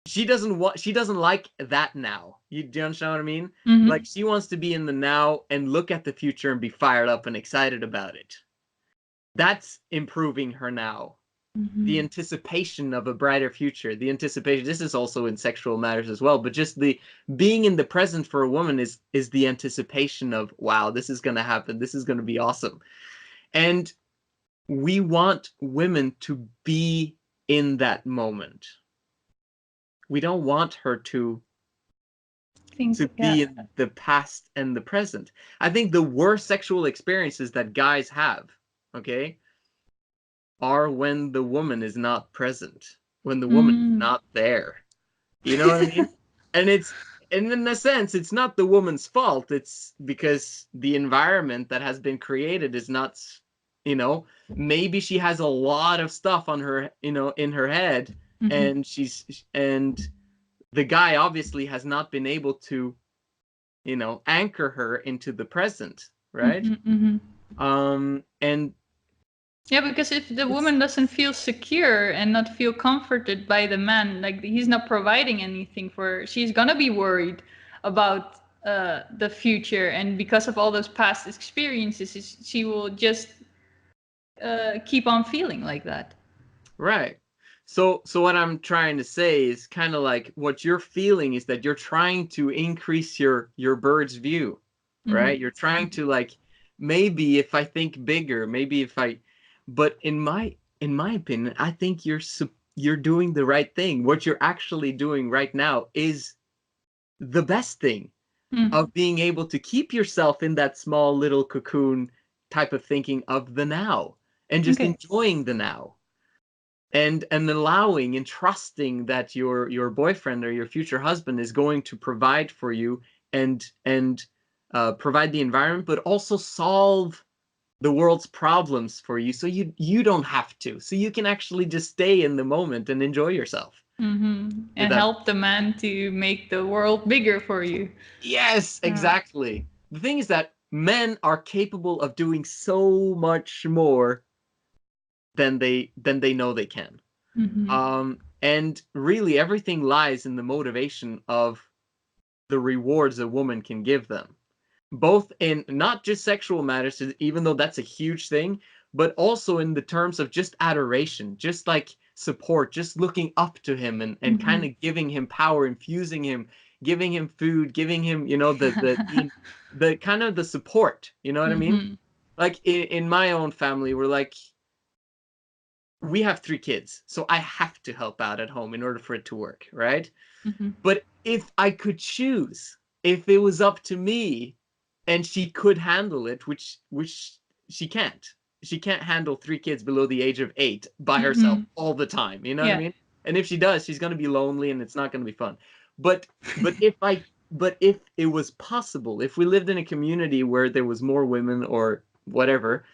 she doesn't like that now. Do you understand what I mean? Like, Mm-hmm. she wants to be in the now and look at the future and be fired up and excited about it. That's improving her now. The Mm-hmm. anticipation of a brighter future, the anticipation, this is also in sexual matters as well, but just the being in the present for a woman is the anticipation of, wow, this is going to happen, this is going to be awesome. And we want women to be in that moment. We don't want her to be Yeah. in the past and the present. I think the worst sexual experiences that guys have, okay, are when the woman is not present, when the woman is Mm. not there. You know what I mean? And in a sense, it's not the woman's fault. It's because the environment that has been created is not, you know, maybe she has a lot of stuff on her, in her head, Mm-hmm. and the guy obviously has not been able to, anchor her into the present, right? Mm-hmm. Mm-hmm. And Yeah, because if the it's woman doesn't feel secure and not feel comforted by the man, like he's not providing anything for her, she's gonna be worried about the future, and because of all those past experiences, she will just keep on feeling like that. right. So what I'm trying to say is kind of like what you're feeling is that you're trying to increase your bird's view, Mm-hmm. right? You're trying to, like, maybe if I think bigger, maybe if I, but in my opinion, I think you're doing the right thing. What you're actually doing right now is the best thing, Mm. of being able to keep yourself in that small little cocoon type of thinking of the now and just Okay. enjoying the now, and allowing and trusting that your boyfriend or your future husband is going to provide for you, and provide the environment, but also solve the world's problems for you, so you don't have to, so you can actually just stay in the moment and enjoy yourself. Mm-hmm. If And that help the man to make the world bigger for you. Yes, Yeah. exactly. The thing is that men are capable of doing so much more than they know they can. Mm-hmm. And really everything lies in the motivation of the rewards a woman can give them, both in not just sexual matters, even though that's a huge thing, but also in the terms of just adoration, just like support, just looking up to him, and kind Mm-hmm. of giving him power, infusing him, giving him food, giving him, the kind of the support, you know what I mean? Mm-hmm. Like in my own family, we have 3 kids, so I have to help out at home in order for it to work, right? Mm-hmm. But if I could choose, if it was up to me, and she could handle it, which she can't. She can't handle 3 kids below the age of 8 by herself Mm-hmm. all the time. You know what I Yeah. mean? And if she does, she's gonna be lonely and it's not gonna be fun. But but if I but if it was possible, if we lived in a community where there was more women or whatever,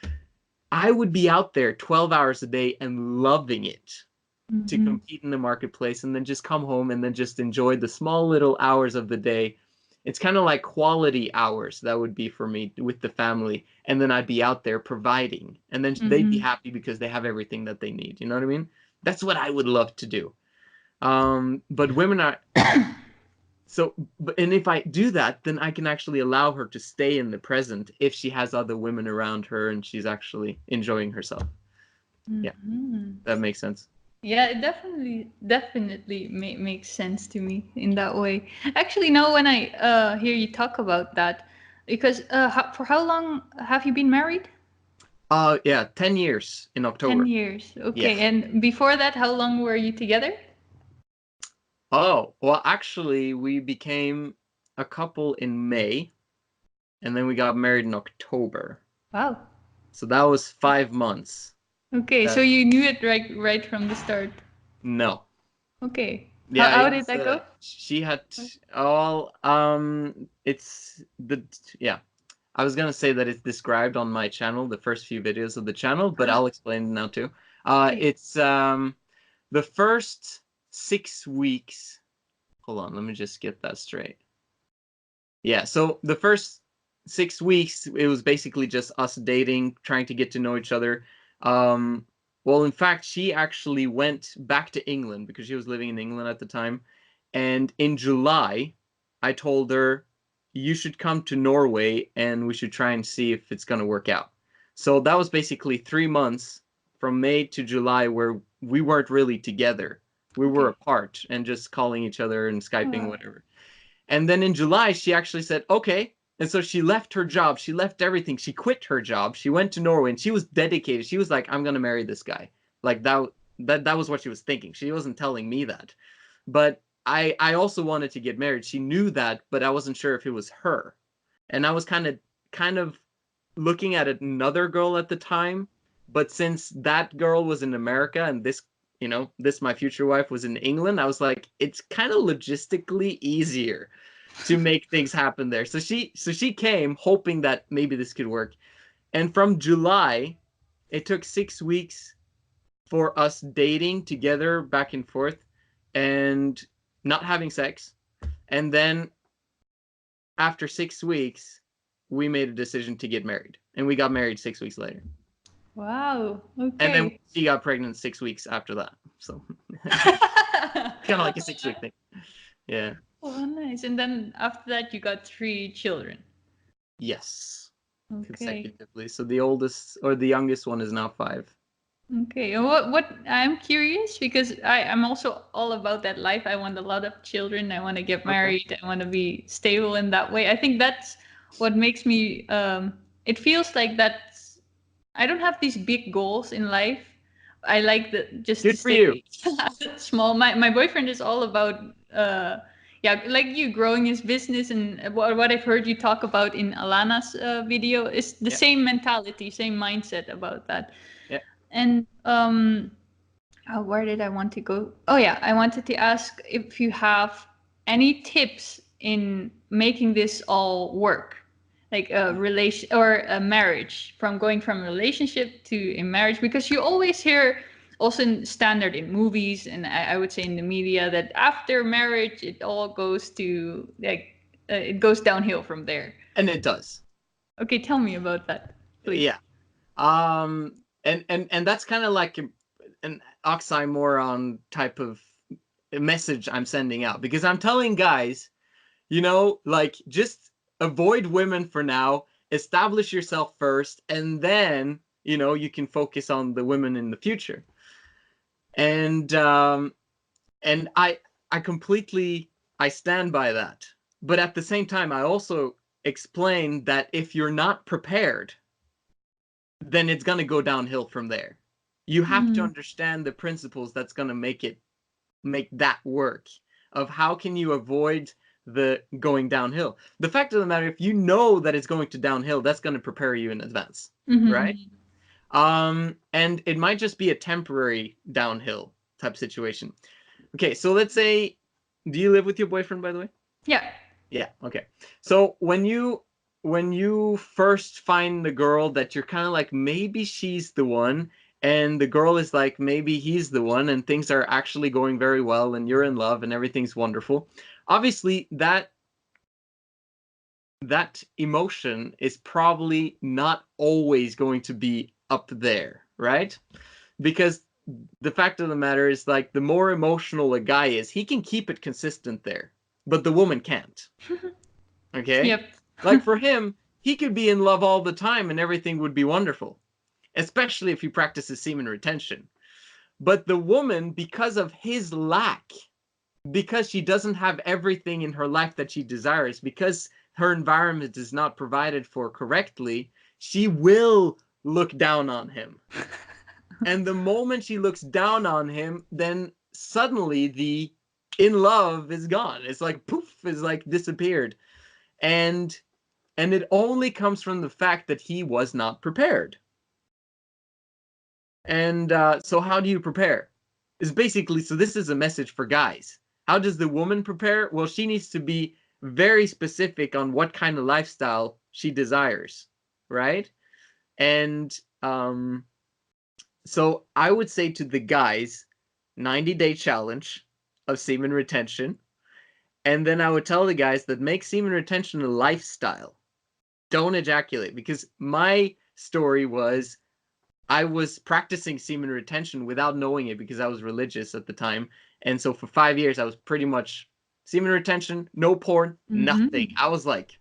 I would be out there 12 hours a day and loving it, to Mm-hmm. compete in the marketplace and then just come home and then just enjoy the small little hours of the day. It's kind of like quality hours that would be for me with the family. And then I'd be out there providing. And then they'd be Mm-hmm. happy because they have everything that they need. You know what I mean? That's what I would love to do. But women are so, and if I do that, then I can actually allow her to stay in the present if she has other women around her and she's actually enjoying herself. Yeah, Mm-hmm. that makes sense. Yeah, it definitely makes sense to me in that way. Actually, now when I hear you talk about that, because for how long have you been married? Yeah, 10 years in 10 October. years. Yeah. Okay, and before that, how long were you together? Oh, well, actually, we became a couple in May, and then we got married in October. Wow. So that was 5 months. Okay, so That you knew it right from the start. No. Okay. Yeah, How it did was that go? she had all it's the yeah. I was gonna say that it's described on my channel, the first few videos of the channel, but I'll explain it now too. Okay. It's the first 6 weeks. Hold on, let me just get that straight. Yeah, so the first 6 weeks, it was basically just us dating, trying to get to know each other. Um, well, in fact, she actually went back to England because she was living in England at the time, And in July, I told her, you should come to Norway and we should try and see if it's going to work out. So that was basically 3 months from May to July where we weren't really together. We were apart and just calling each other and Skyping, whatever. And then in July, she actually said, okay. And so she left her job. She left everything. She quit her job. She went to Norway and she was dedicated. She was like, I'm going to marry this guy. Like that was what she was thinking. She wasn't telling me that. But I also wanted to get married. She knew that, but I wasn't sure if it was her. And I was kind of looking at another girl at the time. But since that girl was in America and this my future wife was in England, I was like, it's kind of logistically easier to make things happen there. So she came hoping that maybe this could work. And from July, it took 6 weeks for us dating together back and forth and not having sex. And then after 6 weeks, we made a decision to get married. And we got married 6 weeks later. Wow. Okay. And then she got pregnant 6 weeks after that. So kind of like a 6-week thing. Yeah. Oh, nice. And then after that, you got 3 children. Yes. Okay. Consecutively. So the oldest or the youngest one is now 5. Okay. And what I'm curious because I'm also all about that life. I want a lot of children. I want to get married. I want to be stable in that way. I think that's what makes me it feels like that's I don't have these big goals in life. I like just Good to for you. small. My boyfriend is all about like you growing his business, and what I've heard you talk about in Alana's video is the same mentality, same mindset about that. Yeah. And where did I want to go? Oh yeah, I wanted to ask if you have any tips in making this all work, like a relation or a marriage, from going from a relationship to a marriage, because you always hear also standard in movies and I would say in the media that after marriage it all goes to like it goes downhill from there. And it does. Okay, tell me about that, please. Yeah. And that's kind of like an oxymoron type of message I'm sending out, because I'm telling guys, like, just avoid women for now, establish yourself first, and then you can focus on the women in the future. And I completely stand by that. But at the same time, I also explain that if you're not prepared, then it's going to go downhill from there. You have to understand the principles that's going to make that work, of how can you avoid the going downhill. The fact of the matter, if you know that it's going to downhill, that's going to prepare you in advance, right? And it might just be a temporary downhill type situation. Okay, so let's say, do you live with your boyfriend, by the way? Yeah. Yeah, okay. So when you first find the girl that you're kind of like, maybe she's the one, and the girl is like, maybe he's the one, and things are actually going very well, and you're in love, and everything's wonderful. Obviously, that emotion is probably not always going to be up there, right? Because the fact of the matter is, like, the more emotional a guy is, he can keep it consistent there, but the woman can't. Okay? Yep. Like, for him, he could be in love all the time and everything would be wonderful, especially if he practices semen retention. But the woman, because of his lack, because she doesn't have everything in her life that she desires, because her environment is not provided for correctly, she will look down on him. And the moment she looks down on him, then suddenly the in love is gone. It's like poof, is like disappeared. And it only comes from the fact that he was not prepared. And so how do you prepare? Is basically, so this is a message for guys. How does the woman prepare? Well, she needs to be very specific on what kind of lifestyle she desires, right? And so I would say to the guys, 90-day challenge of semen retention. And then I would tell the guys that make semen retention a lifestyle. Don't ejaculate. Because my story was, I was practicing semen retention without knowing it because I was religious at the time. And so for 5 years, I was pretty much semen retention, no porn, nothing. I was like,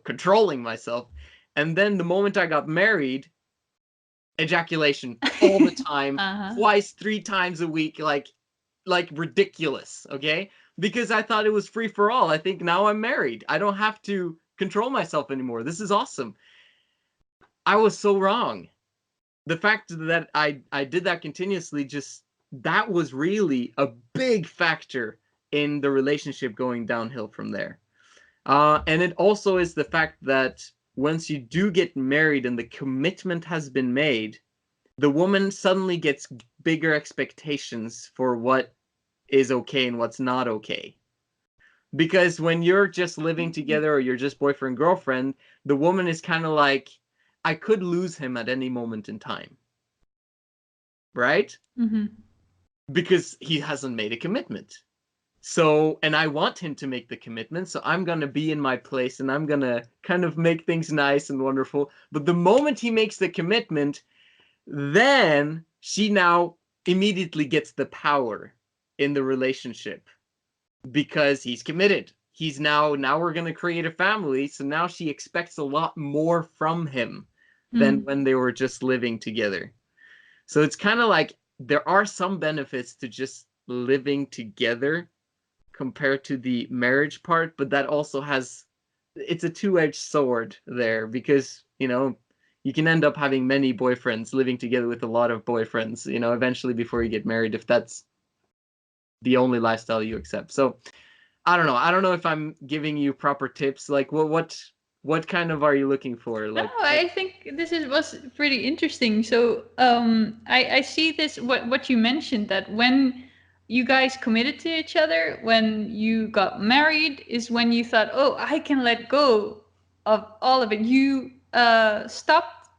controlling myself. And then the moment I got married, ejaculation all the time, twice, 3 times a week, like ridiculous, okay? Because I thought it was free for all. I think now I'm married. I don't have to control myself anymore. This is awesome. I was so wrong. The fact that I did that continuously, that was really a big factor in the relationship going downhill from there. And it also is the fact that once you do get married and the commitment has been made, the woman suddenly gets bigger expectations for what is okay and what's not okay. Because when you're just living together or you're just boyfriend, girlfriend, the woman is kind of like, I could lose him at any moment in time. Right? Because he hasn't made a commitment. So, and I want him to make the commitment, so I'm going to be in my place and I'm going to kind of make things nice and wonderful. But the moment he makes the commitment, then she now immediately gets the power in the relationship because he's committed. He's now we're going to create a family, so now she expects a lot more from him than when they were just living together. So it's kind of like there are some benefits to just living together compared to the marriage part, but that also it's a two-edged sword there because, you can end up having many boyfriends, living together with a lot of boyfriends, eventually before you get married, if that's the only lifestyle you accept. So I don't know. I don't know if I'm giving you proper tips. Like what kind of are you looking for? Like, no, I think this was pretty interesting. So I see this what you mentioned, that when you guys committed to each other, when you got married, is when you thought, oh, I can let go of all of it. You stopped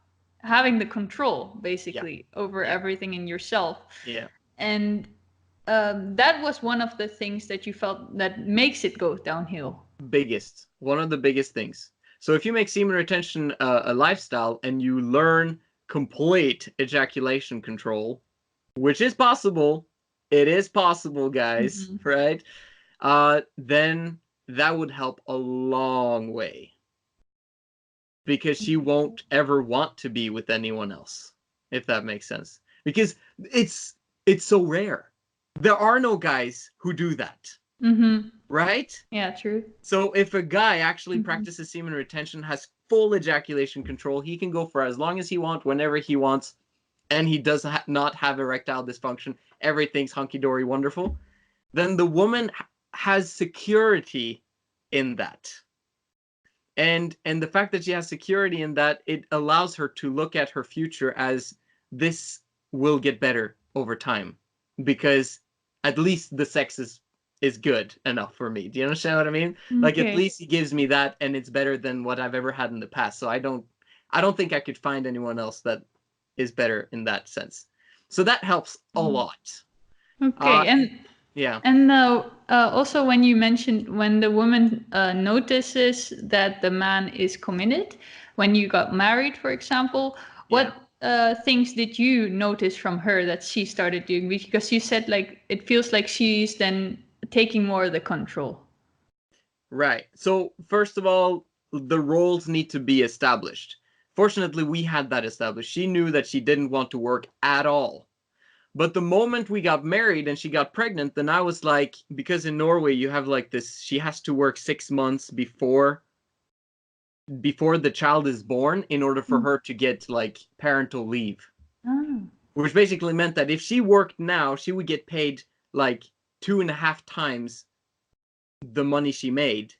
having the control basically over everything in yourself. Yeah. And that was one of the things that you felt that makes it go downhill. One of the biggest things. So if you make semen retention a lifestyle and you learn complete ejaculation control, which is possible, it is possible, guys, right? Then that would help a long way. Because she won't ever want to be with anyone else, if that makes sense. Because it's so rare. There are no guys who do that. Right? Yeah, true. So if a guy actually practices semen retention, has full ejaculation control, he can go for as long as he wants, whenever he wants, and he does not have erectile dysfunction, everything's hunky-dory wonderful, then the woman has security in that. And the fact that she has security in that, it allows her to look at her future as this will get better over time because at least the sex is good enough for me. Do you understand what I mean? Okay. Like at least he gives me that and it's better than what I've ever had in the past. So I don't think I could find anyone else that is better in that sense. So that helps a lot. Okay, and yeah. And now, also when you mentioned when the woman notices that the man is committed, when you got married, for example, what things did you notice from her that she started doing? Because you said like it feels like she's then taking more of the control. Right. So first of all, the roles need to be established. Fortunately, we had that established. She knew that she didn't want to work at all. But the moment we got married and she got pregnant, then I was like, because in Norway you have like this, she has to work 6 months before the child is born in order for her to get like parental leave. Which basically meant that if she worked now, she would get paid like 2.5 times the money she made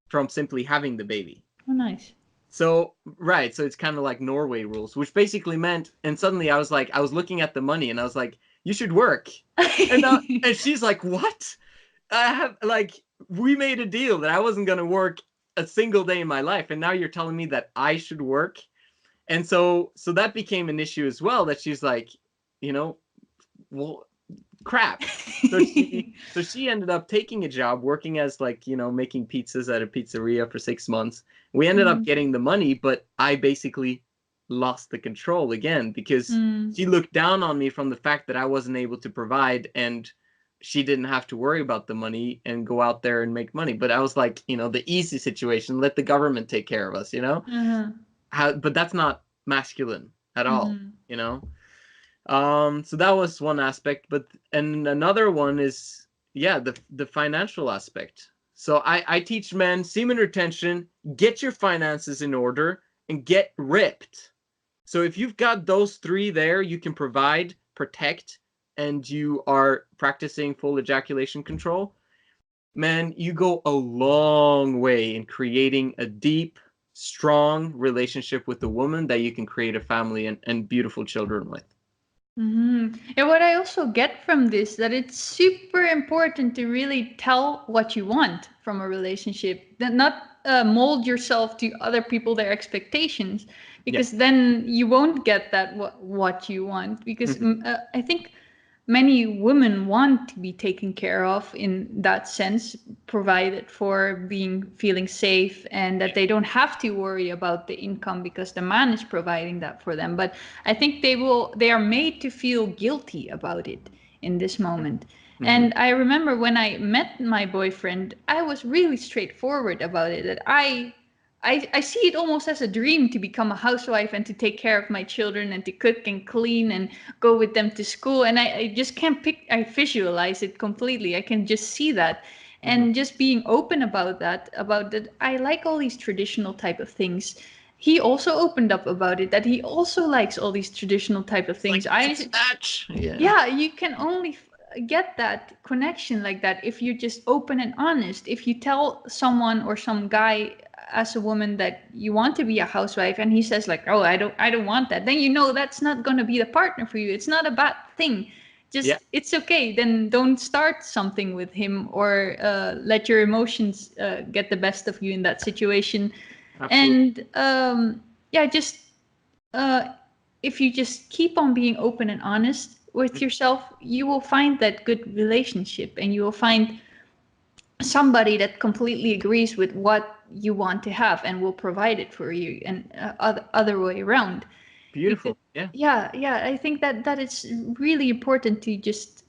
from simply having the baby. Oh, nice. So, right, so it's kind of like Norway rules, which basically meant, and suddenly I was looking at the money and I was like, you should work. And she's like, what? We made a deal that I wasn't going to work a single day in my life. And now you're telling me that I should work. And so that became an issue as well, that she's like, well, crap. So she ended up taking a job working as making pizzas at a pizzeria for 6 months. We ended up getting the money, but I basically lost the control again because she looked down on me from the fact that I wasn't able to provide, and she didn't have to worry about the money and go out there and make money. But I was like, the easy situation, let the government take care of us, but that's not masculine at all, so that was one aspect, and another one is, the financial aspect. So I teach men semen retention, get your finances in order, and get ripped. So if you've got those three there, you can provide, protect, and you are practicing full ejaculation control, man, you go a long way in creating a deep, strong relationship with the woman that you can create a family and beautiful children with. And what I also get from this, that it's super important to really tell what you want from a relationship, that not mold yourself to other people, their expectations, because then you won't get that what you want. Because I think many women want to be taken care of in that sense, provided for, feeling safe, and that they don't have to worry about the income because the man is providing that for them. But I think they are made to feel guilty about it in this moment. And I remember when I met my boyfriend, I was really straightforward about it, that I see it almost as a dream to become a housewife and to take care of my children and to cook and clean and go with them to school. And I just can't I visualize it completely. I can just see that. And just being open about that, I like all these traditional type of things. He also opened up about it, that he also likes all these traditional type of things. Yeah, you can only get that connection like that if you're just open and honest. If you tell someone or some guy as a woman that you want to be a housewife and he says like, oh, I don't want that, then that's not going to be the partner for you. It's not a bad thing. It's okay. Then don't start something with him, or let your emotions get the best of you in that situation. Absolutely. And just if you just keep on being open and honest with yourself, you will find that good relationship, and you will find somebody that completely agrees with what you want to have and will provide it for you, and other way around. Beautiful. Yeah, I think that it's really important to just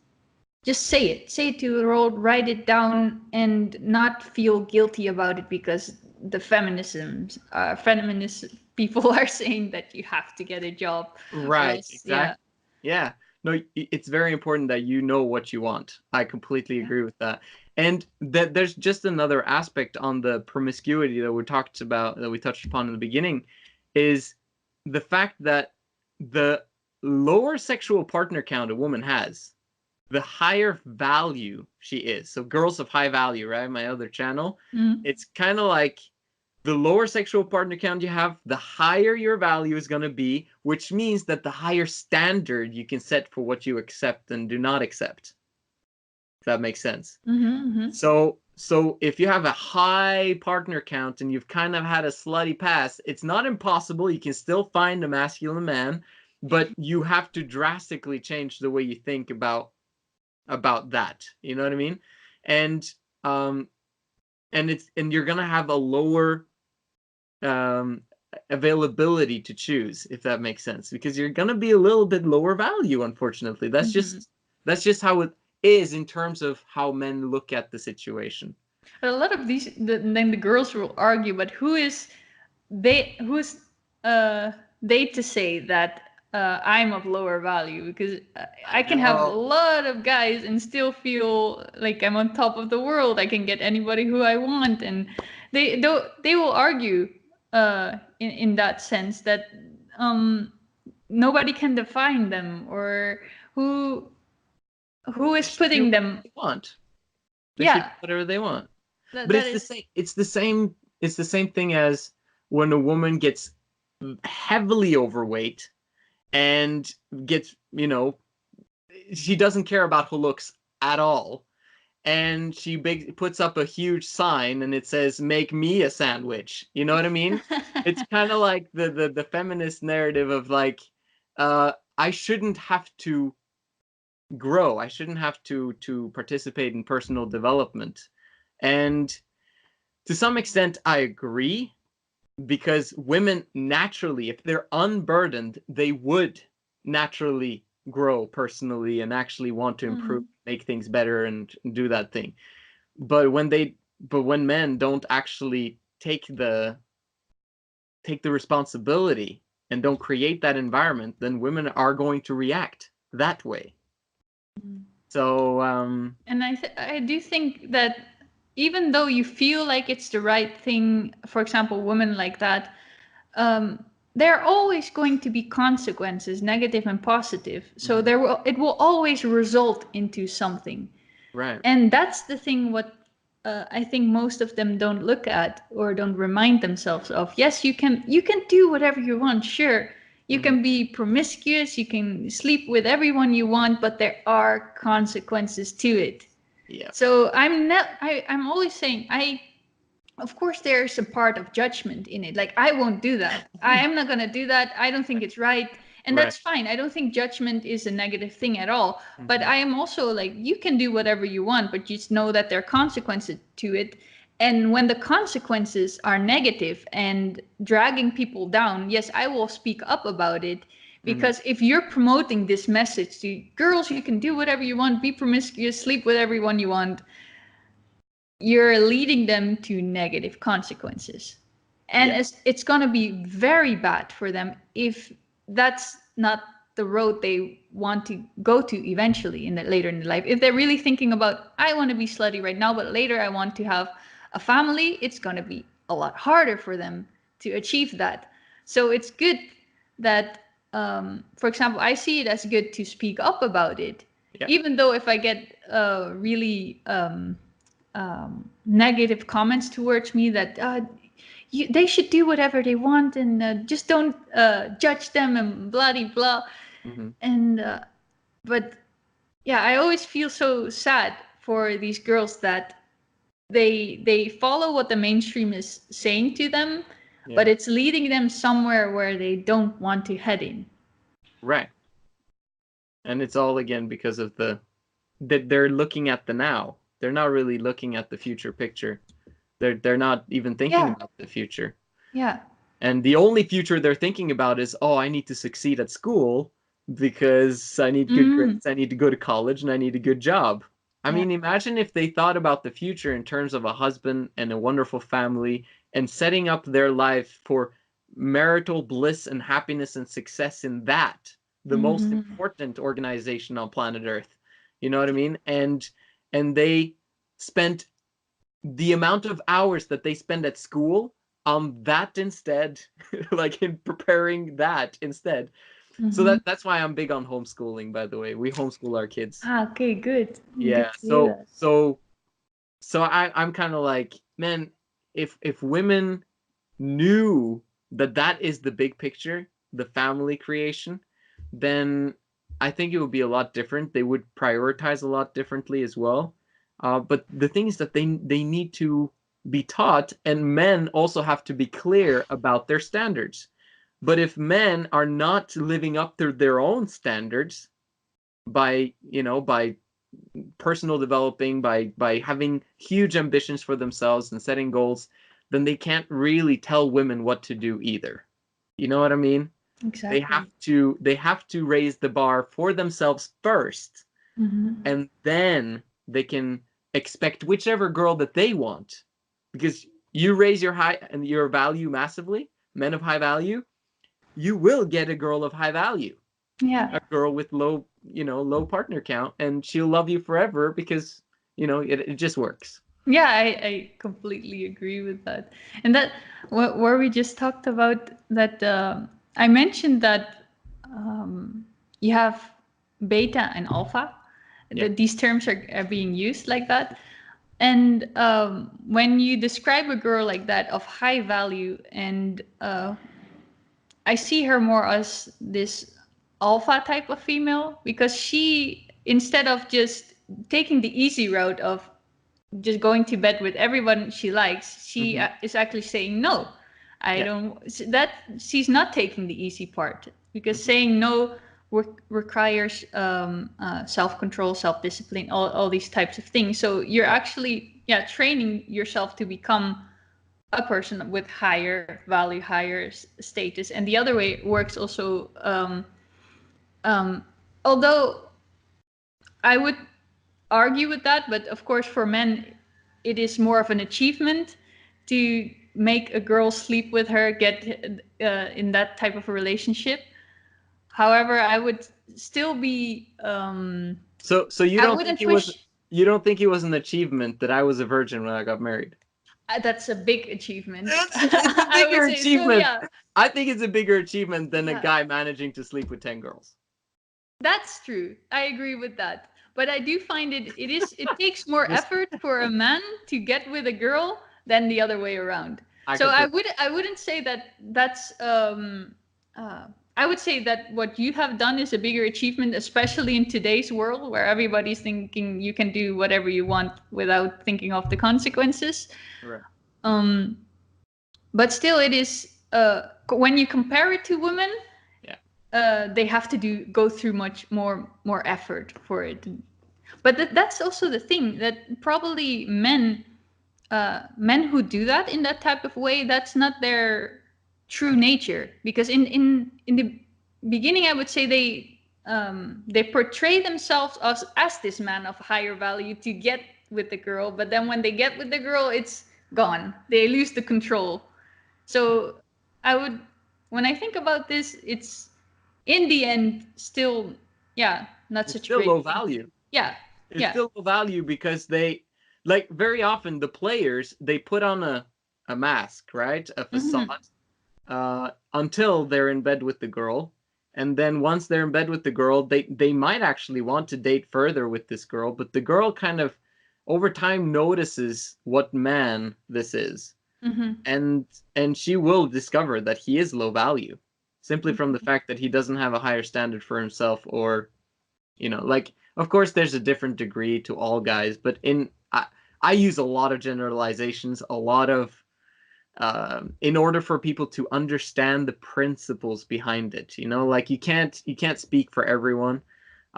say it to the world, write it down, and not feel guilty about it because the feminist people are saying that you have to get a job. Right. Exactly. Yeah. No, it's very important that you know what you want. I completely agree with that. And that there's just another aspect on the promiscuity that we touched upon in the beginning, is the fact that the lower sexual partner count a woman has, the higher value she is. So Girls of High Value, right? My other channel. It's kind of like the lower sexual partner count you have, the higher your value is going to be, which means that the higher standard you can set for what you accept and do not accept. If that makes sense. So if you have a high partner count and you've kind of had a slutty past, it's not impossible. You can still find a masculine man, but you have to drastically change the way you think about that. You know what I mean? And you're gonna have a lower availability to choose, if that makes sense, because you're gonna be a little bit lower value, unfortunately. That's just how it is in terms of how men look at the situation. A lot of these, then the girls will argue, but who's they to say that I'm of lower value? Because I can have a lot of guys and still feel like I'm on top of the world. I can get anybody who I want, and they will argue in that sense that nobody can define them, or who is putting them. They want. They should do whatever they want. But it's the same thing as when a woman gets heavily overweight and gets, she doesn't care about her looks at all, and she puts up a huge sign and it says, "Make me a sandwich." You know what I mean? It's kind of like the feminist narrative of like, I shouldn't have to grow. I shouldn't have to participate in personal development. And to some extent, I agree, because women naturally, if they're unburdened, they would naturally grow personally and actually want to improve make things better and do that thing. But when men don't actually take the responsibility and don't create that environment, then women are going to react that way. So and I do think that even though you feel like it's the right thing, for example, women like that, there are always going to be consequences, negative and positive. So it will always result into something. right. And that's the thing what I think most of them don't look at or don't remind themselves of. Yes, you can do whatever you want, sure. You can be promiscuous, you can sleep with everyone you want, but there are consequences to it. Yeah. So I'm always saying, of course there's a part of judgment in it. Like, I won't do that. I am not going to do that. I don't think it's right. And that's fine. I don't think judgment is a negative thing at all. But I am also like, you can do whatever you want, but just know that there are consequences to it. And when the consequences are negative and dragging people down, yes, I will speak up about it. Because if you're promoting this message to girls, you can do whatever you want, be promiscuous, sleep with everyone you want, you're leading them to negative consequences. And it's going to be very bad for them if that's not the road they want to go to eventually later in their life. If they're really thinking about, I want to be slutty right now, but later I want to have a family, it's going to be a lot harder for them to achieve that. So it's good that, for example, I see it as good to speak up about it. Yeah. Even though if I get really negative comments towards me that they should do whatever they want and just don't judge them and blah de blah. And but yeah, I always feel so sad for these girls that they follow what the mainstream is saying to them, but it's leading them somewhere where they don't want to head in. Right. And it's all again because of that they're looking at the now. They're not really looking at the future picture. They're not even thinking about the future. Yeah. And the only future they're thinking about is, oh, I need to succeed at school because I need good grades, I need to go to college, and I need a good job. I mean, imagine if they thought about the future in terms of a husband and a wonderful family and setting up their life for marital bliss and happiness and success in that, the most important organization on planet Earth. You know what I mean? And they spent the amount of hours that they spend at school on that instead, like in preparing that instead. So that's why I'm big on homeschooling, by the way. We homeschool our kids. Okay, good. Yeah. Good So I'm kind of like, man, if women knew that is the big picture, the family creation, then I think it would be a lot different. They would prioritize a lot differently as well. But the thing is that they need to be taught, and men also have to be clear about their standards. But if men are not living up to their own standards by personal developing, by having huge ambitions for themselves and setting goals, then they can't really tell women what to do either. You know what I mean? Exactly. They have to raise the bar for themselves first, and then they can expect whichever girl that they want. Because you raise your value massively, men of high value, you will get a girl of high value. Yeah. A girl with low partner count, and she'll love you forever because it just works. Yeah, I completely agree with that. And that where we just talked about that, I mentioned that you have beta and alpha. Yeah. These terms are being used like that. And when you describe a girl like that of high value, and I see her more as this alpha type of female, because she, instead of just taking the easy route of just going to bed with everyone she likes, she is actually saying no. I don't. That she's not taking the easy part, because saying no requires self-control, self-discipline, all these types of things. So you're actually training yourself to become a person with higher value, higher status. And the other way works also. Although I would argue with that, but of course for men it is more of an achievement to make a girl sleep with her, get in that type of a relationship. However, I would still be So you I don't think wouldn't it was wish. you don't think it was an achievement that I was a virgin when I got married? That's a big achievement. It's a I would bigger say so. achievement. Yeah, I think it's a bigger achievement than a yeah, guy managing to sleep with 10 girls. that's true. I agree with that. But I do find it takes more Just effort for a man to get with a girl than the other way around. I So completely I wouldn't say that that's I would say that what you have done is a bigger achievement, especially in today's world where everybody's thinking you can do whatever you want without thinking of the consequences. right. Um, but still, it is when you compare it to women, Yeah. they have to go through much more effort for it. But that's also the thing that probably men who do that in that type of way, that's not their true nature, because in the beginning I would say they portray themselves as this man of higher value to get with the girl, but then when they get with the girl, it's gone, they lose the control. So I would, when I think about this, it's in the end still, yeah, not It's such a still great low thing. value. Yeah, It's yeah. still low value because they, like, very often the players, they put on a mask, right? A Hmm. facade, until they're in bed with the girl. And then once they're in bed with the girl, they might actually want to date further with this girl, but the girl kind of over time notices what man this is. Hmm. And she will discover that he is low value simply from the fact that he doesn't have a higher standard for himself, or like, of course there's a different degree to all guys, but I use a lot of generalizations, a lot of in order for people to understand the principles behind it. Like, you can't speak for everyone,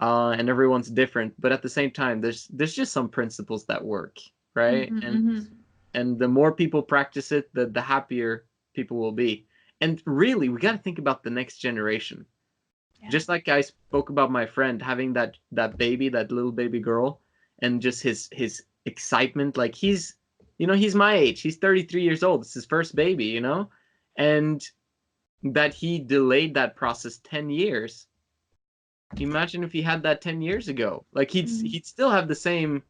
and everyone's different, but at the same time there's just some principles that work, right? Hmm. and Hmm. and the more people practice it, the happier people will be. And really, we got to think about the next generation. Yeah. Just like I spoke about my friend having that baby, that little baby girl, and just his excitement. Like, he's my age. He's 33 years old. It's his first baby. And that he delayed that process 10 years. Imagine if he had that 10 years ago. Like, he'd Mm. he'd still have the same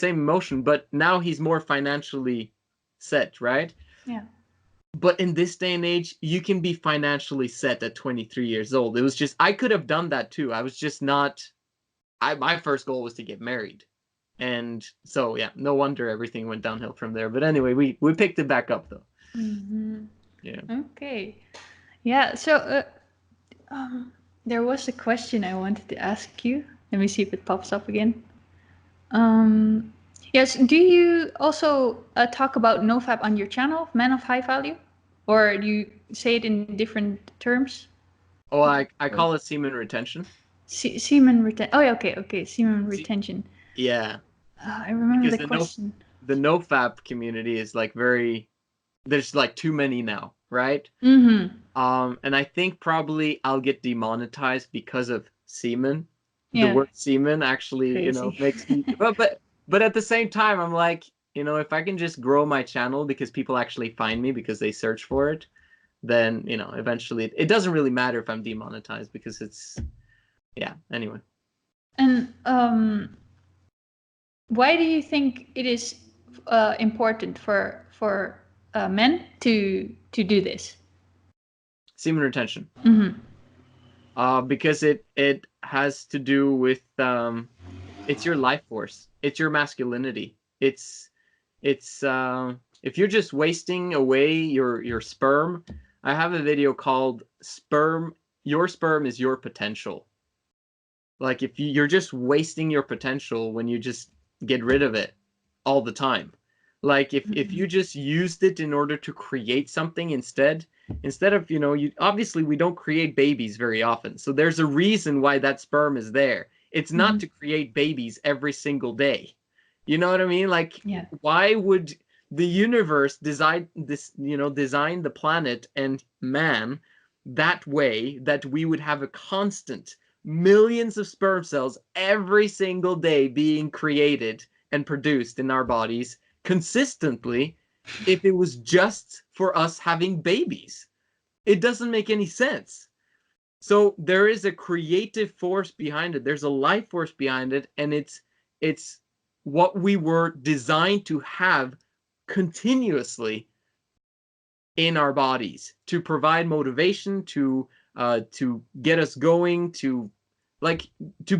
emotion, but now he's more financially set, right? Yeah. But in this day and age, you can be financially set at 23 years old. It was just, I could have done that too. I was just not, my first goal was to get married. And so, yeah, no wonder everything went downhill from there. But anyway, we picked it back up though. Hmm. Yeah. Okay. Yeah. So um, there was a question I wanted to ask you. Let me see if it pops up again. Um, yes. Do you also talk about nofap on your channel, Men of High Value, or do you say it in different terms? Oh, I call it semen retention. Semen retention. Oh, yeah. Okay. Okay. Semen See, retention. yeah, I remember because the the no question. the nofap community is like there's like too many now, right? Mm-hmm. And I think probably I'll get demonetized because of semen. The Yeah. word semen actually, Crazy. makes me, but at the same time, I'm like, if I can just grow my channel because people actually find me because they search for it, then, eventually it doesn't really matter if I'm demonetized because yeah, anyway. And why do you think it is important for men to do this? Semen retention. Mm-hmm. Because it has to do with it's your life force. It's your masculinity. It's if you're just wasting away your sperm. I have a video called "Sperm." Your sperm is your potential. Like, if you're just wasting your potential when you just get rid of it all the time. Like, if Mm-hmm. you just used it in order to create something instead of, you obviously we don't create babies very often. So there's a reason why that sperm is there. It's not Mm-hmm. to create babies every single day. You know what I mean? Like, Yeah. why would the universe design the planet and man that way that we would have a constant millions of sperm cells every single day being created and produced in our bodies consistently if it was just for us having babies. It doesn't make any sense. So there is a creative force behind it. There's a life force behind it, and it's what we were designed to have continuously in our bodies to provide motivation, to get us going, to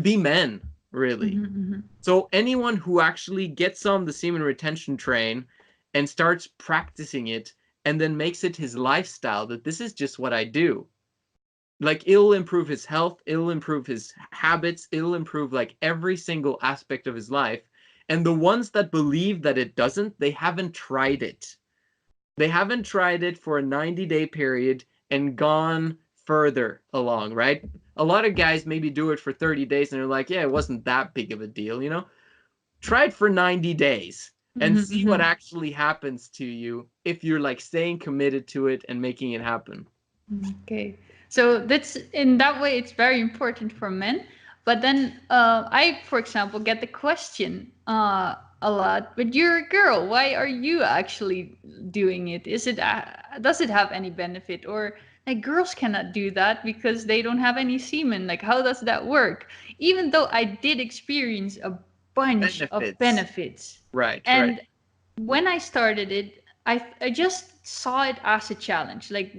be men, really. So anyone who actually gets on the semen retention train and starts practicing it and then makes it his lifestyle, that this is just what I do, like, it'll improve his health, it'll improve his habits, it'll improve like every single aspect of his life. And the ones that believe that it doesn't, they haven't tried it. They haven't tried it for a 90-day period and gone further along, right? A lot of guys maybe do it for 30 days and they're like, yeah, it wasn't that big of a deal, you know? Try it for 90 days and see what actually happens to you if you're like staying committed to it and making it happen. Okay. So that's, in that way, it's very important for men. But then I, for example, get the question a lot, but you're a girl. Why are you actually doing it? Is it does it have any benefit? Or like, girls cannot do that because they don't have any semen. Like, how does that work? Even though I did experience a bunch of benefits. Right. And when I started it, I just saw it as a challenge, like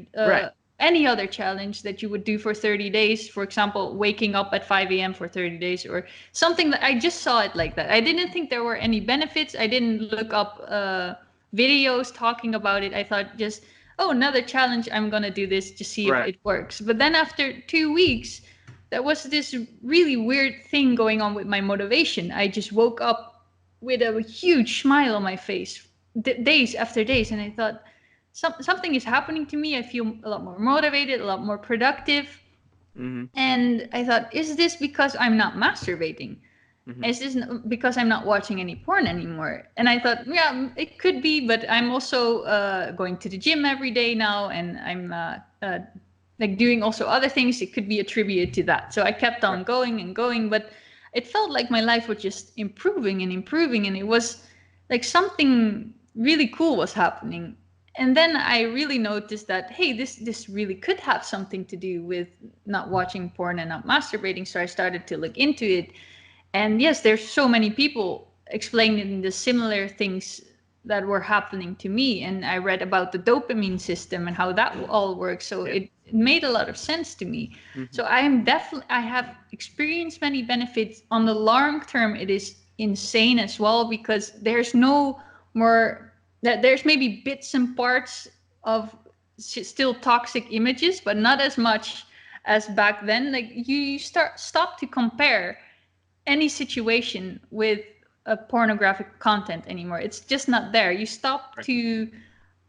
any other challenge that you would do for 30 days. For example, waking up at 5 a.m. for 30 days or something. That I just saw it like that. I didn't think there were any benefits. I didn't look up videos talking about it. I thought just, oh, another challenge. I'm going to do this to see if it works. But then after 2 weeks, there was this really weird thing going on with my motivation. I just woke up with a huge smile on my face days after days, and I thought something is happening to me. I feel a lot more motivated, a lot more productive. And I thought, is this because I'm not masturbating? Is this because I'm not watching any porn anymore? And I thought, yeah, it could be, but I'm also going to the gym every day now, and I'm like doing also other things. It could be attributed to that. So I kept on going and going, but it felt like my life was just improving and improving, and it was like something really cool was happening. And then I really noticed that, hey, this really could have something to do with not watching porn and not masturbating. So I started to look into it. And yes, there's so many people explaining the similar things that were happening to me. And I read about the dopamine system and how that all works. So it made a lot of sense to me. So I have experienced many benefits. On the long term, it is insane as well, because there's no more, that there's maybe bits and parts of still toxic images, but not as much as back then. Like, you stop to compare any situation with a pornographic content anymore. It's just not there. You stop to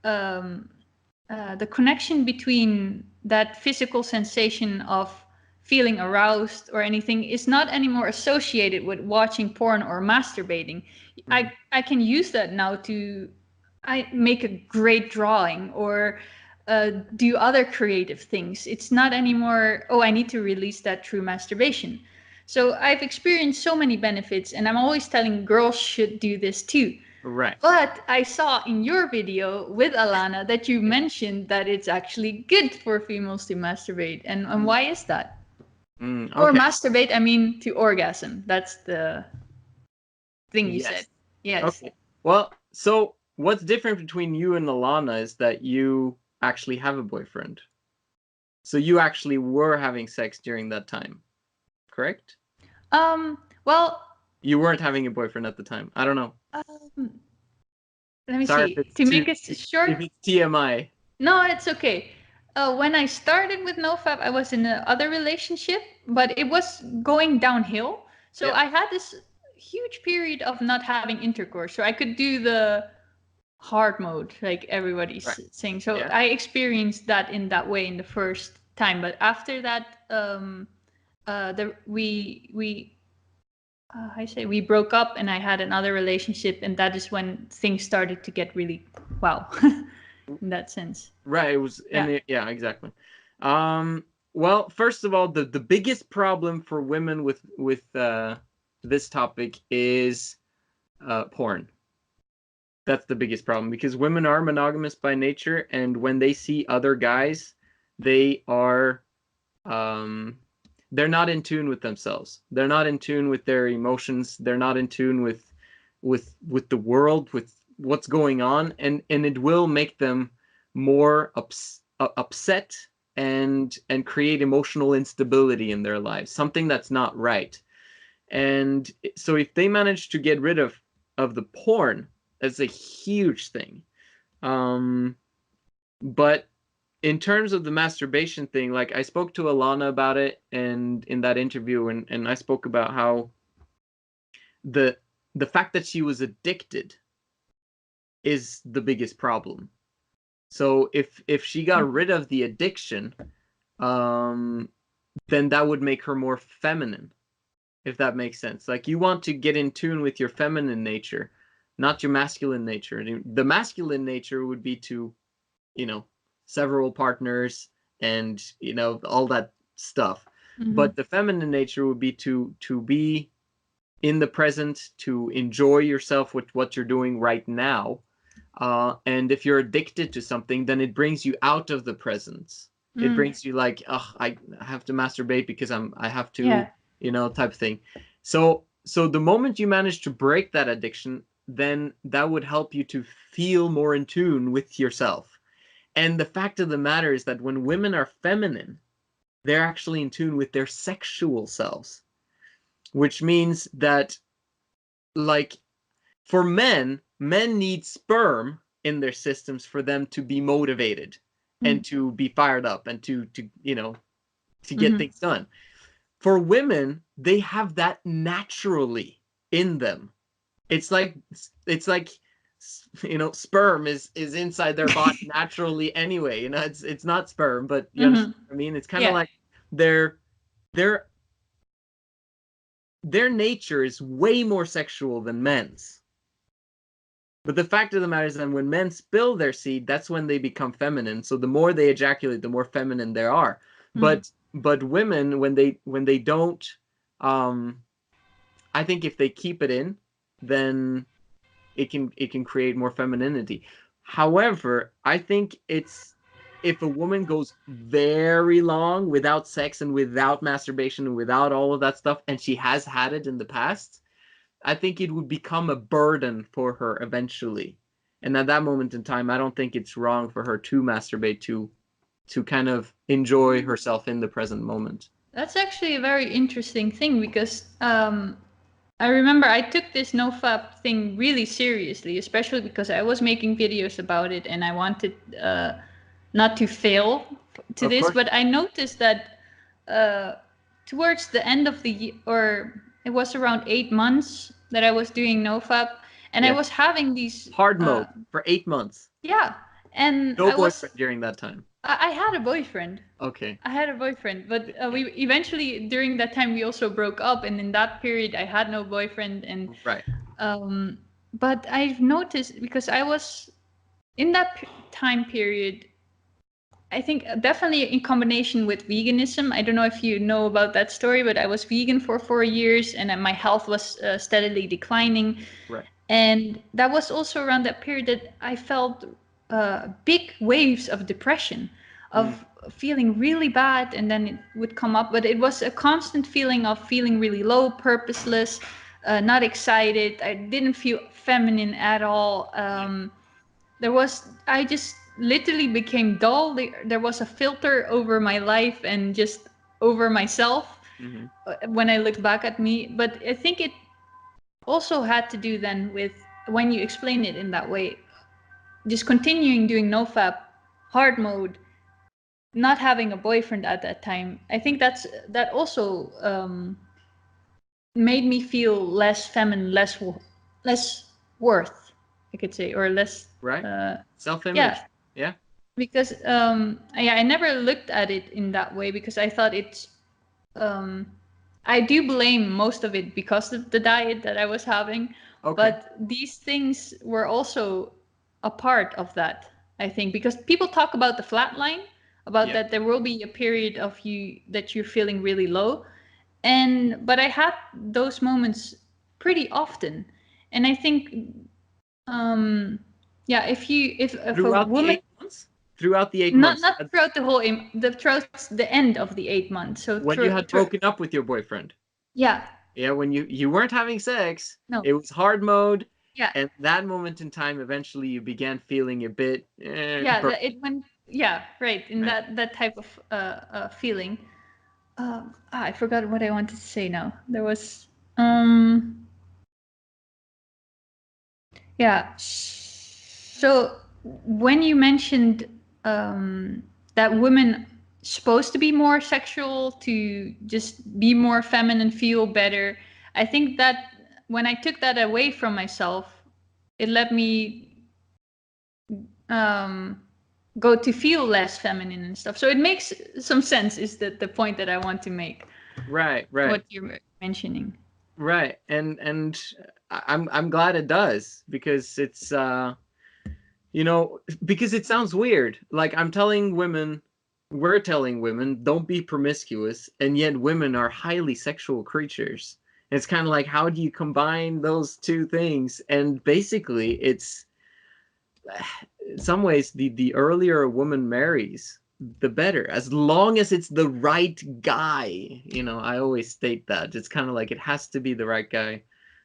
the connection between that physical sensation of feeling aroused or anything is not anymore associated with watching porn or masturbating. I can use that now to make a great drawing or do other creative things. It's not anymore, oh, I need to release that through masturbation. So I've experienced so many benefits, and I'm always telling girls should do this too. Right. But I saw in your video with Alana that you mentioned that it's actually good for females to masturbate. And why is that? Or masturbate, I mean to orgasm. That's the thing you said. Yes. Okay. Well, so what's different between you and Alana is that you actually have a boyfriend. So you actually were having sex during that time, correct? Well, you weren't having a boyfriend at the time. I don't know. Let me see. To make it short, if it's TMI. No, it's okay. When I started with NoFap, I was in another relationship, but it was going downhill. So I had this huge period of not having intercourse. So I could do the hard mode, like everybody's saying. So I experienced that in that way in the first time. But after that, we broke up, and I had another relationship, and that is when things started to get really wow in that sense. Right. It was exactly. Well, first of all, the biggest problem for women with this topic is porn. That's the biggest problem, because women are monogamous by nature, and when they see other guys, they are they're not in tune with themselves. They're not in tune with their emotions. They're not in tune with the world, with what's going on, and it will make them more upset and create emotional instability in their lives, something that's not right. And so if they manage to get rid of the porn, that's a huge thing. But in terms of the masturbation thing, like, I spoke to Alana about it, and in that interview, and I spoke about how the fact that she was addicted is the biggest problem. So if she got rid of the addiction, then that would make her more feminine, if that makes sense. Like, you want to get in tune with your feminine nature, not your masculine nature. The masculine nature would be to, several partners and, all that stuff. Mm-hmm. But the feminine nature would be to be in the present, to enjoy yourself with what you're doing right now. And if you're addicted to something, then it brings you out of the presence. It brings you like, oh, I have to masturbate because I have to, type of thing. So the moment you manage to break that addiction, then that would help you to feel more in tune with yourself. And the fact of the matter is that when women are feminine, they're actually in tune with their sexual selves, which means that, like, for men need sperm in their systems for them to be motivated and to be fired up and to get things done. For women, they have that naturally in them. It's like sperm is inside their body naturally anyway. It's not sperm, but you understand what I mean? It's kind of like their nature is way more sexual than men's. But the fact of the matter is that when men spill their seed, that's when they become feminine. So the more they ejaculate, the more feminine they are. But women, when they don't, I think if they keep it in, then it can create more femininity. However, I think it's, if a woman goes very long without sex and without masturbation and without all of that stuff, and she has had it in the past, I think it would become a burden for her eventually. And at that moment in time, I don't think it's wrong for her to masturbate, to kind of enjoy herself in the present moment. That's actually a very interesting thing, because I remember I took this nofap thing really seriously, especially because I was making videos about it and I wanted not to fail to Of this. course. But I noticed that towards the end of the year, or it was around 8 months that I was doing nofap, and I was having these hard mode for 8 months. Yeah, and No boyfriend during that time. I had a boyfriend. Okay. I had a boyfriend, but we eventually, during that time, we also broke up, and in that period, I had no boyfriend. And right. But I've noticed, because I was in that time period, I think definitely in combination with veganism. I don't know if you know about that story, but I was vegan for 4 years, and my health was steadily declining. Right. And that was also around that period that I felt big waves of depression, of feeling really bad, and then it would come up. But it was a constant feeling of feeling really low, purposeless, not excited. I didn't feel feminine at all. I just literally became dull. There was a filter over my life and just over myself when I look back at me. But I think it also had to do then with, when you explain it in that way, just continuing doing nofap, hard mode, not having a boyfriend at that time. I think that also made me feel less feminine, less worth, I could say, or less self-image. Yeah. Because I never looked at it in that way, because I thought it's I do blame most of it because of the diet that I was having. But these things were also a part of that, I think, because people talk about the flat line about Yeah. that there will be a period of you that you're feeling really low, but I had those moments pretty often, and I think yeah, if a Throughout the woman, 8 months? Throughout the 8 not months. not throughout the whole throughout the end of the 8 months, so When you had broken up with your boyfriend. yeah, Yeah, when you weren't having sex, no, it was hard mode, yeah, and that moment in time, eventually you began feeling a bit yeah, burnt, it went, yeah, right, in right? that type of feeling. I forgot what I wanted to say now. There was yeah. So when you mentioned that women supposed to be more sexual, to just be more feminine, feel better, I think that when I took that away from myself, it let me um, go to feel less feminine and stuff. So it makes some sense. Is that the point that I want to make? Right, right, What you're mentioning. right. And I'm glad it does, because it's because it sounds weird. Like we're telling women, don't be promiscuous, and yet women are highly sexual creatures. It's kind of like, how do you combine those two things? And basically, it's in some ways, the earlier a woman marries, the better, as long as it's the right guy. I always state that it's kind of like it has to be the right guy.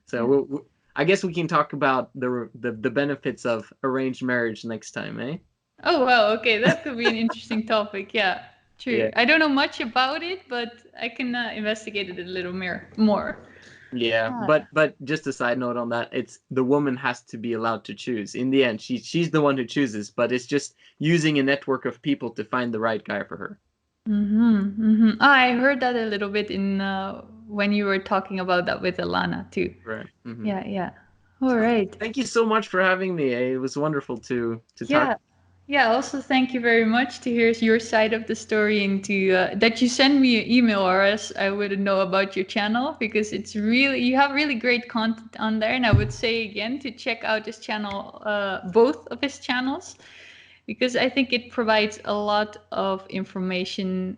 So Yeah. I guess we can talk about the benefits of arranged marriage next time, eh? Oh wow, okay, that could be an interesting topic. Yeah, true. Yeah. I don't know much about it, but I can investigate it a little more. Yeah, Ah, but just a side note on that, it's the woman has to be allowed to choose. In the end, she's the one who chooses, but it's just using a network of people to find the right guy for her. I heard that a little bit in when you were talking about that with Alana too. Right. Yeah, yeah. All So right. thank you so much for having me. It was wonderful to talk. Yeah. Yeah, also thank you very much to hear your side of the story, and to that you send me an email, or else I wouldn't know about your channel, because it's really, you have really great content on there, and I would say again to check out his channel, both of his channels, because I think it provides a lot of information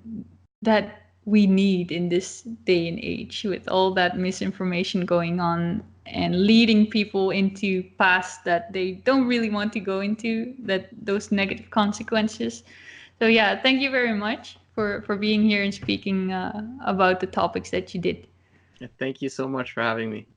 that we need in this day and age, with all that misinformation going on and leading people into paths that they don't really want to go into, that those negative consequences. So yeah, thank you very much for being here and speaking about the topics that you did. Thank you so much for having me.